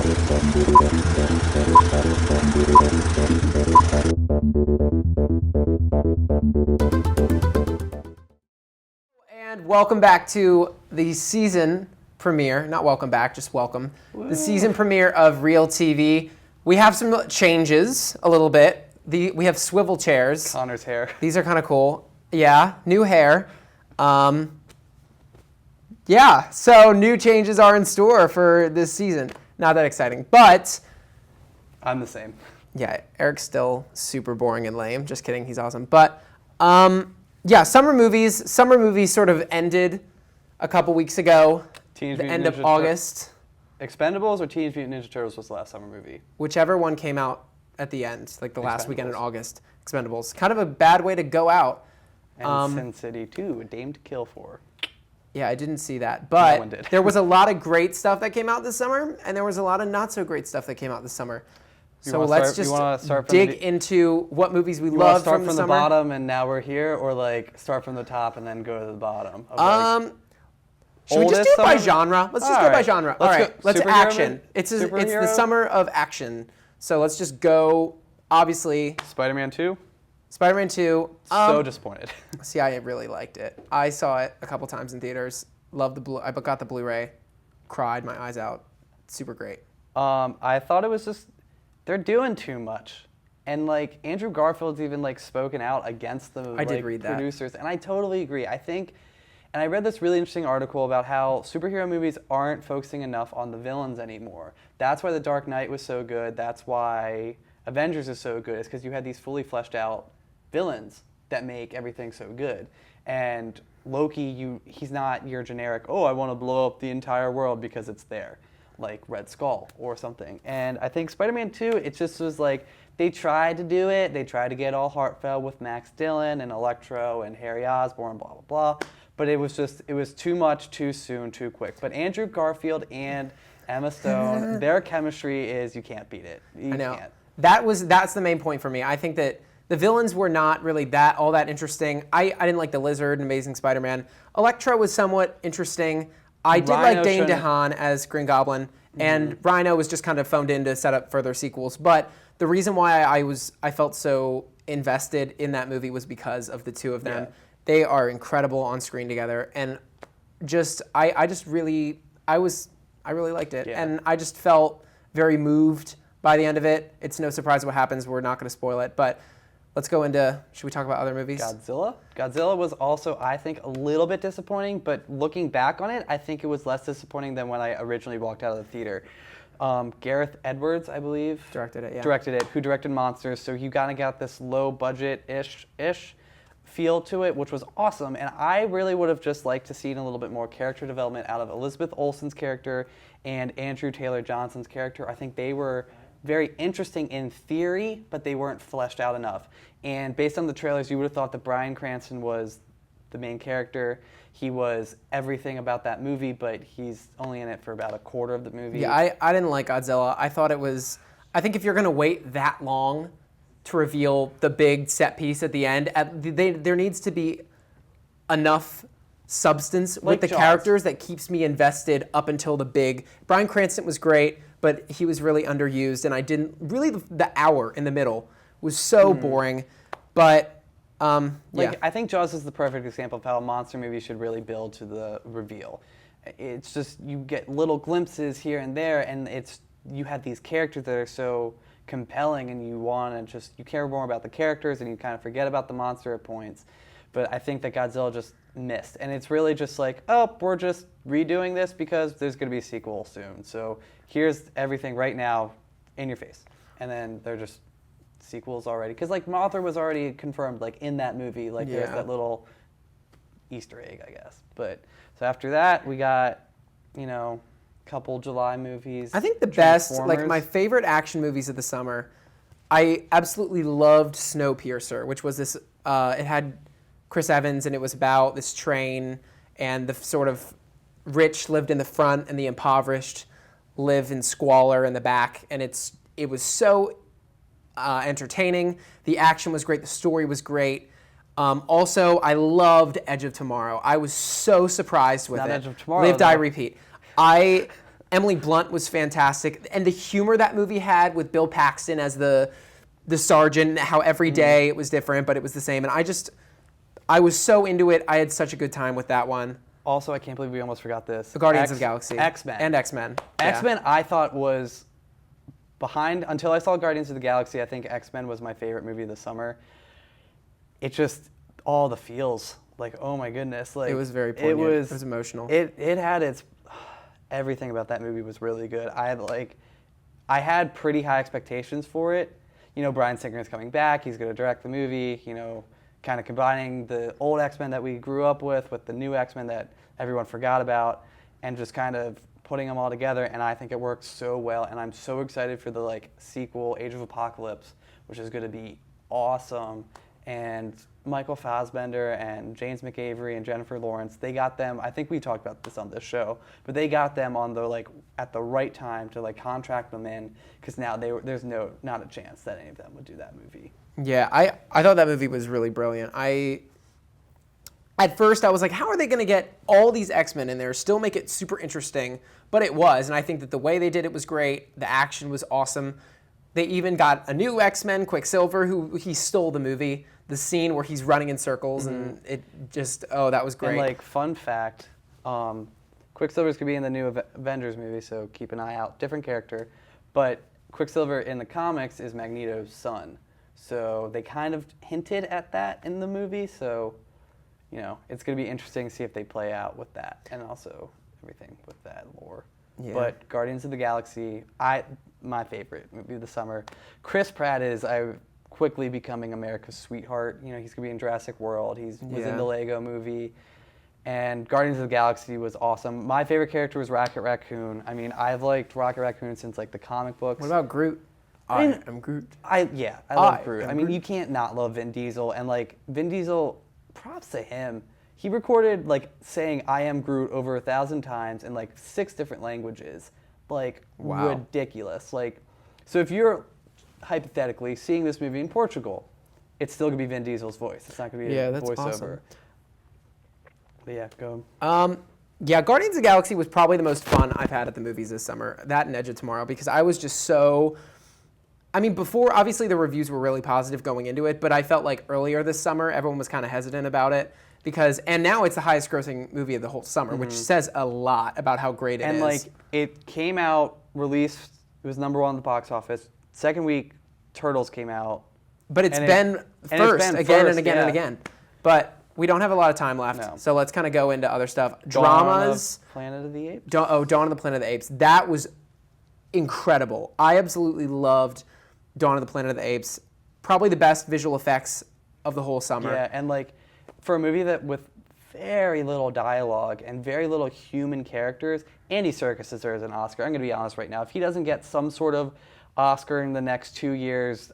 And welcome back to the season premiere. Not welcome back, just welcome. Woo. The season premiere of ReelTV. We have some changes a little bit. We have swivel chairs. Connor's hair. These are kind of cool. Yeah, new hair. Yeah, so new changes are in store for this season. Not that exciting, but... I'm the same. Yeah, Eric's still super boring and lame. Just kidding, he's awesome. But, yeah, summer movies. Summer movies sort of ended a couple weeks ago. The end of August. Expendables or Teenage Mutant Ninja Turtles was the last summer movie? Whichever one came out at the end, like the last weekend in August. Expendables. Kind of a bad way to go out. And Sin City 2, A Dame to Kill For. Yeah, I didn't see that. But no one did. There was a lot of great stuff that came out this summer, and there was a lot of not so great stuff that came out this summer. So let's just dig into what movies we love from the summer. Start from the bottom and now we're here, or like start from the top and then go to the bottom? Should we just do it by genre? Let's just go by genre. All right, let's action. It's the summer of action. So let's just go, obviously. Spider-Man 2? Spider-Man 2. So disappointed. See, I really liked it. I saw it a couple times in theaters. Loved I got the Blu-ray. Cried my eyes out. Super great. I thought it was just, they're doing too much. And like Andrew Garfield's even like spoken out against the producers. And I totally agree. I think, and I read this really interesting article about how superhero movies aren't focusing enough on the villains anymore. That's why The Dark Knight was so good. That's why Avengers is so good. It's because you had these fully fleshed out villains that make everything so good. And Loki, he's not your generic, oh, I want to blow up the entire world because it's there, like Red Skull or something. And I think Spider-Man 2, it just was like, they tried to do it. They tried to get all heartfelt with Max Dillon and Electro and Harry Osborn, blah, blah, blah. But it was too much, too soon, too quick. But Andrew Garfield and Emma Stone, their chemistry is, you can't beat it. You can't. That's the main point for me. I think that the villains were not really all that interesting. I didn't like the Lizard in Amazing Spider-Man. Electro was somewhat interesting. I did like Dane DeHaan as Green Goblin, and Rhino was just kind of phoned in to set up further sequels. But the reason why I felt so invested in that movie was because of the two of them. Yeah. They are incredible on screen together, and I really liked it, and I just felt very moved by the end of it. It's no surprise what happens. We're not going to spoil it, but let's go into, should we talk about other movies? Godzilla? Godzilla was also, I think, a little bit disappointing, but looking back on it, I think it was less disappointing than when I originally walked out of the theater. Gareth Edwards, I believe. Directed it, yeah. Who directed Monsters, so you kind of got this low budget-ish feel to it, which was awesome, and I really would have just liked to see a little bit more character development out of Elizabeth Olsen's character and Andrew Taylor Johnson's character. I think they were very interesting in theory, but they weren't fleshed out enough. And based on the trailers, you would have thought that Bryan Cranston was the main character. He was everything about that movie, but he's only in it for about a quarter of the movie. Yeah, I didn't like Godzilla. I think if you're going to wait that long to reveal the big set piece at the end, there needs to be enough substance with the characters that keeps me invested up until the big. Bryan Cranston was great, but he was really underused, and I didn't really. The hour in the middle was so boring, but yeah. I think Jaws is the perfect example of how a monster movie should really build to the reveal. It's just you get little glimpses here and there, and you have these characters that are so compelling, and you care more about the characters, and you kind of forget about the monster at points. But I think that Godzilla just missed, and it's really just like, oh, we're just redoing this because there's going to be a sequel soon. So here's everything right now in your face, and then they're just sequels already, because like Mothra was already confirmed like in that movie. Like there's that little Easter egg, I guess. But so after that, we got couple July movies. I think the best, like my favorite action movies of the summer, I absolutely loved Snowpiercer, which was this. It had Chris Evans, and it was about this train, and the sort of rich lived in the front, and the impoverished live in squalor in the back, and it was so entertaining. The action was great. The story was great. Also, I loved Edge of Tomorrow. I was so surprised with it. Edge of Tomorrow. Live, Die, Repeat. I Emily Blunt was fantastic. And the humor that movie had with Bill Paxton as the sergeant, how every day it was different, but it was the same. And I was so into it. I had such a good time with that one. Also, I can't believe we almost forgot this. The Guardians of the Galaxy. X-Men. And X-Men. X-Men, I thought was behind, until I saw Guardians of the Galaxy, I think X-Men was my favorite movie of the summer. It just, all the feels, like, oh my goodness. Like, it was very poignant. It was emotional. It had its, everything about that movie was really good. I had pretty high expectations for it. You know, Bryan Singer is coming back. He's going to direct the movie, you know, kind of combining the old X-Men that we grew up with the new X-Men that everyone forgot about, and just kind of putting them all together. And I think it works so well. And I'm so excited for the like sequel, Age of Apocalypse, which is going to be awesome. And Michael Fassbender and James McAvoy and Jennifer Lawrence, they got them. I think we talked about this on this show, but they got them on the like at the right time to like contract them in, because now there's not a chance that any of them would do that movie. Yeah, I thought that movie was really brilliant. At first, I was like, how are they going to get all these X-Men in there, still make it super interesting? But it was, and I think that the way they did it was great. The action was awesome. They even got a new X-Men, Quicksilver, who he stole the movie. The scene where he's running in circles, and it just, that was great. And like, fun fact, Quicksilver's going to be in the new Avengers movie, so keep an eye out. Different character. But Quicksilver in the comics is Magneto's son. So they kind of hinted at that in the movie, so, you know, it's going to be interesting to see if they play out with that, and also everything with that lore. Yeah. But Guardians of the Galaxy, my favorite movie of the summer. Chris Pratt is quickly becoming America's sweetheart. You know, he's going to be in Jurassic World. He was in the Lego movie. And Guardians of the Galaxy was awesome. My favorite character was Rocket Raccoon. I mean, I've liked Rocket Raccoon since like the comic books. What about Groot? I am Groot. I love Groot. I mean, you can't not love Vin Diesel. And like, Vin Diesel, props to him. He recorded like saying "I am Groot" over 1,000 times in like 6 different languages. Like, ridiculous. Like, so if you're hypothetically seeing this movie in Portugal, it's still gonna be Vin Diesel's voice. It's not gonna be a voiceover. Awesome. But yeah, go. Yeah, Guardians of the Galaxy was probably the most fun I've had at the movies this summer. That and Edge of Tomorrow, because I was just so. I mean, before, obviously the reviews were really positive going into it, but I felt like earlier this summer, everyone was kind of hesitant about it and now it's the highest grossing movie of the whole summer, which says a lot about how great it is. And like, it came out, released, it was #1 in the box office. Second week, Turtles came out. But it's been first again and again and again. But we don't have a lot of time left, so let's kind of go into other stuff. Dramas. Dawn of the Planet of the Apes? Dawn of the Planet of the Apes. That was incredible. I absolutely loved Dawn of the Planet of the Apes. Probably the best visual effects of the whole summer. Yeah, and like, for a movie that with very little dialogue and very little human characters, Andy Serkis deserves an Oscar. I'm going to be honest right now. If he doesn't get some sort of Oscar in the next 2 years,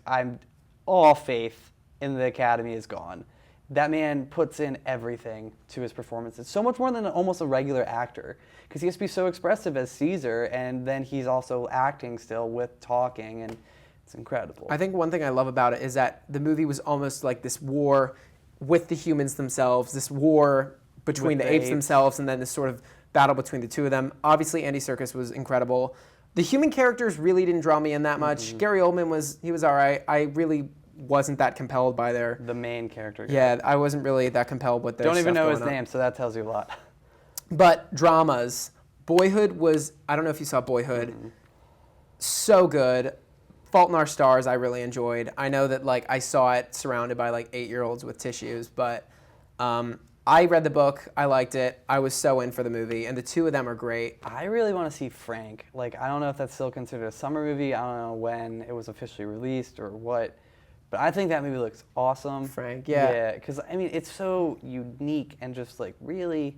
all faith in the Academy is gone. That man puts in everything to his performances. So much more than almost a regular actor, because he has to be so expressive as Caesar, and then he's also acting still with talking, and it's incredible. I think one thing I love about it is that the movie was almost like this war with the humans themselves, this war between the apes themselves, and then this sort of battle between the two of them. Obviously, Andy Serkis was incredible. The human characters really didn't draw me in that much. Gary Oldman was all right. I really wasn't that compelled by the main character. Yeah, I wasn't really that compelled with their Don't even know his on. name, so that tells you a lot. But dramas. Boyhood was, I don't know if you saw Boyhood. So good. Fault in Our Stars I really enjoyed. I know that like I saw it surrounded by like 8-year-olds with tissues, but I read the book. I liked it. I was so in for the movie, and the two of them are great. I really want to see Frank. Like, I don't know if that's still considered a summer movie. I don't know when it was officially released or what, but I think that movie looks awesome. Frank, yeah. Yeah, because I mean, it's so unique and just like really,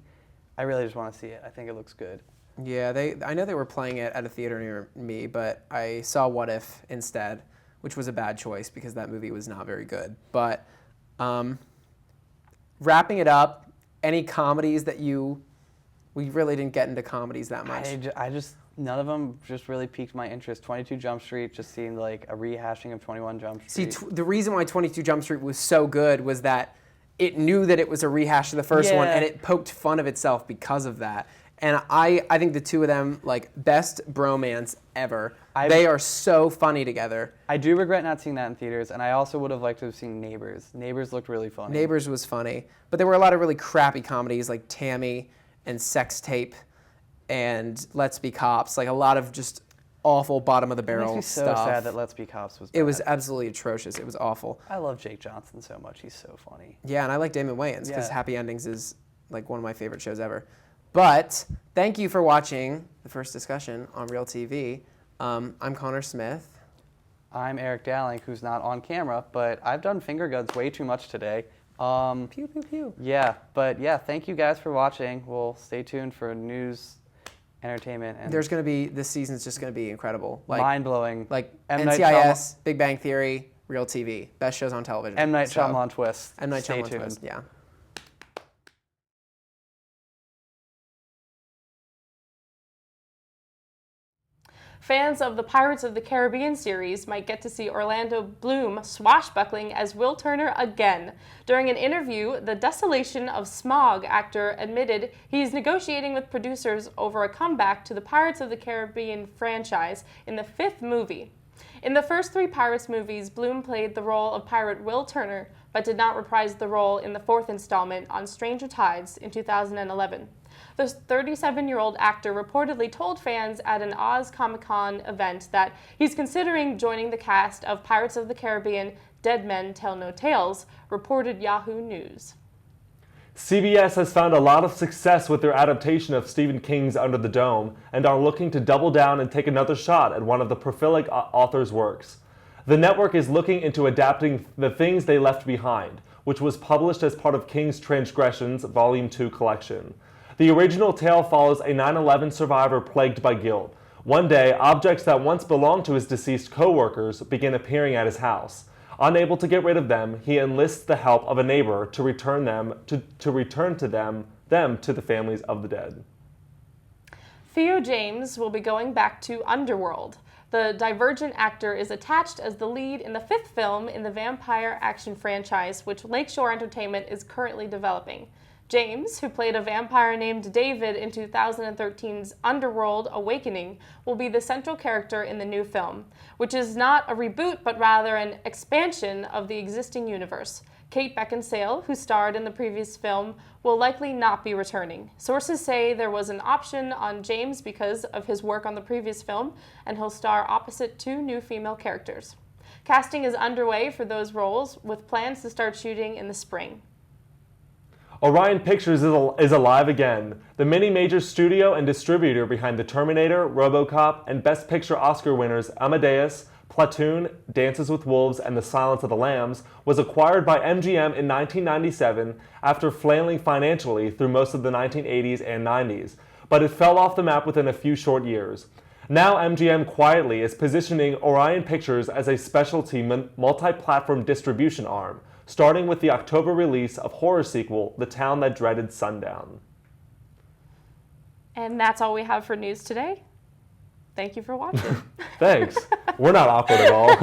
I really just want to see it. I think it looks good. Yeah, I know they were playing it at a theater near me, but I saw What If instead, which was a bad choice because that movie was not very good. But wrapping it up, any comedies that we really didn't get into comedies that much. I just, none of them just really piqued my interest. 22 Jump Street just seemed like a rehashing of 21 Jump Street. See, the reason why 22 Jump Street was so good was that it knew that it was a rehash of the first one, and it poked fun of itself because of that. And I think the two of them, like, best bromance ever. They are so funny together. I do regret not seeing that in theaters, and I also would have liked to have seen Neighbors. Neighbors looked really funny. Neighbors was funny. But there were a lot of really crappy comedies like Tammy and Sex Tape and Let's Be Cops. Like, a lot of just awful bottom-of-the-barrel stuff. It makes me so sad that Let's Be Cops was bad. It was absolutely atrocious. It was awful. I love Jake Johnson so much. He's so funny. Yeah, and I like Damon Wayans because Happy Endings is, like, one of my favorite shows ever. But thank you for watching the first discussion on ReelTV. I'm Connor Smith. I'm Eric Dowling, who's not on camera, but I've done finger guns way too much today. Pew, pew, pew. Yeah, but yeah, thank you guys for watching. We'll stay tuned for news, entertainment. And there's going to be, this season's just going to be incredible. Like, mind-blowing. Like NCIS, Big Bang Theory, ReelTV. Best shows on television. M. Night Shyamalan twist. M. Night Shyamalan twist, yeah. Fans of the Pirates of the Caribbean series might get to see Orlando Bloom swashbuckling as Will Turner again. During an interview, the Desolation of Smog actor admitted he's negotiating with producers over a comeback to the Pirates of the Caribbean franchise in the 5th movie. In the first 3 Pirates movies, Bloom played the role of pirate Will Turner, but did not reprise the role in the 4th installment on Stranger Tides in 2011. The 37-year-old actor reportedly told fans at an Oz Comic-Con event that he's considering joining the cast of Pirates of the Caribbean Dead Men Tell No Tales, reported Yahoo News. CBS has found a lot of success with their adaptation of Stephen King's Under the Dome and are looking to double down and take another shot at one of the prolific author's works. The network is looking into adapting The Things They Left Behind, which was published as part of King's Transgressions Volume 2 collection. The original tale follows a 9/11 survivor plagued by guilt. One day, objects that once belonged to his deceased co-workers begin appearing at his house. Unable to get rid of them, he enlists the help of a neighbor to return them to the families of the dead. Theo James will be going back to Underworld. The Divergent actor is attached as the lead in the 5th film in the vampire action franchise, which Lakeshore Entertainment is currently developing. James, who played a vampire named David in 2013's Underworld Awakening, will be the central character in the new film, which is not a reboot but rather an expansion of the existing universe. Kate Beckinsale, who starred in the previous film, will likely not be returning. Sources say there was an option on James because of his work on the previous film, and he'll star opposite 2 new female characters. Casting is underway for those roles, with plans to start shooting in the spring. Orion Pictures is alive again. The mini-major studio and distributor behind The Terminator, RoboCop, and Best Picture Oscar winners Amadeus, Platoon, Dances with Wolves, and The Silence of the Lambs was acquired by MGM in 1997 after flailing financially through most of the 1980s and 90s, but it fell off the map within a few short years. Now MGM quietly is positioning Orion Pictures as a specialty multi-platform distribution arm, starting with the October release of horror sequel, The Town That Dreaded Sundown. And that's all we have for news today. Thank you for watching. Thanks. We're not awkward at all.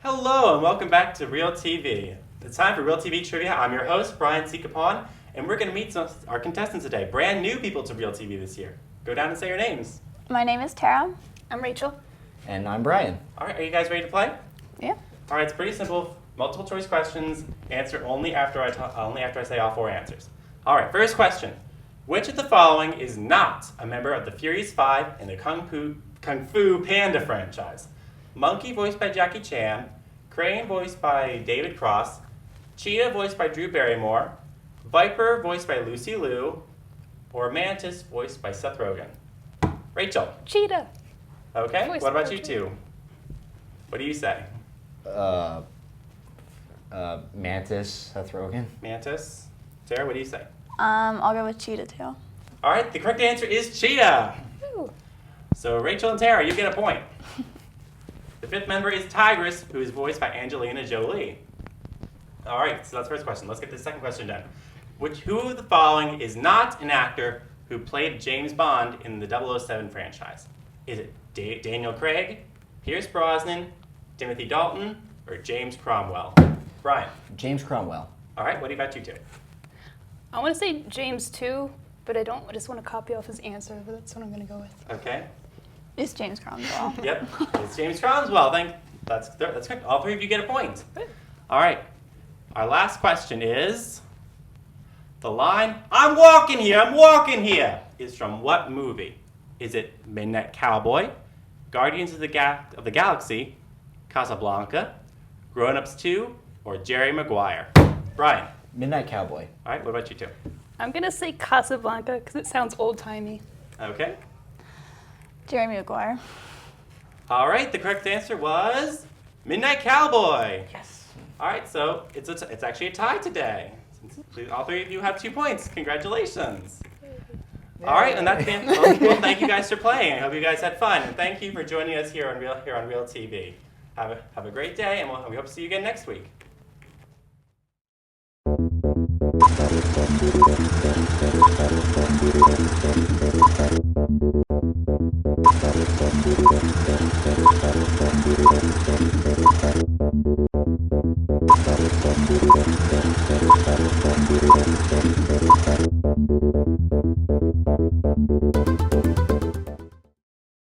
Hello and welcome back to ReelTV. It's time for ReelTV Trivia. I'm your host, Brian C. Capon, and we're going to meet our contestants today. Brand new people to ReelTV this year. Go down and say your names. My name is Tara. I'm Rachel. And I'm Brian. All right, are you guys ready to play? Yeah. All right, it's pretty simple. Multiple choice questions. Answer only after I say all 4 answers. All right, first question. Which of the following is not a member of the Furious 5 and the Kung Fu Panda franchise? Monkey voiced by Jackie Chan, Crane voiced by David Cross, Cheetah voiced by Drew Barrymore, Viper voiced by Lucy Liu, or Mantis voiced by Seth Rogen? Rachel. Cheetah. Okay, what about you two? What do you say? Mantis, Seth Rogen. Mantis. Sarah, what do you say? I'll go with Cheetah too. All right, the correct answer is Cheetah. Woo. So Rachel and Tara, you get a point. The 5th member is Tigress, who is voiced by Angelina Jolie. All right, so that's the first question. Let's get the second question done. Who of the following is not an actor who played James Bond in the 007 franchise? Is it Daniel Craig, Pierce Brosnan, Timothy Dalton, or James Cromwell? Brian. James Cromwell. All right, what about you two? I want to say James too, but I just want to copy off his answer, but that's what I'm going to go with. Okay. It's James Cromwell. Yep, it's James Cromwell. That's correct. All three of you get a point. All right, our last question is, the line, I'm walking here, is from what movie? Is it Midnight Cowboy, Guardians of the Galaxy, Casablanca, Grown Ups 2, or Jerry Maguire? Brian. Midnight Cowboy. All right, what about you two? I'm going to say Casablanca because it sounds old-timey. Okay. Jeremy Maguire. All right, the correct answer was Midnight Cowboy. Yes. All right, so it's actually a tie today. All three of you have 2 points. Congratulations. All right, and that's been. Well, thank you guys for playing. I hope you guys had fun, and thank you for joining us here on ReelTV. Have a great day, and we hope to see you again next week.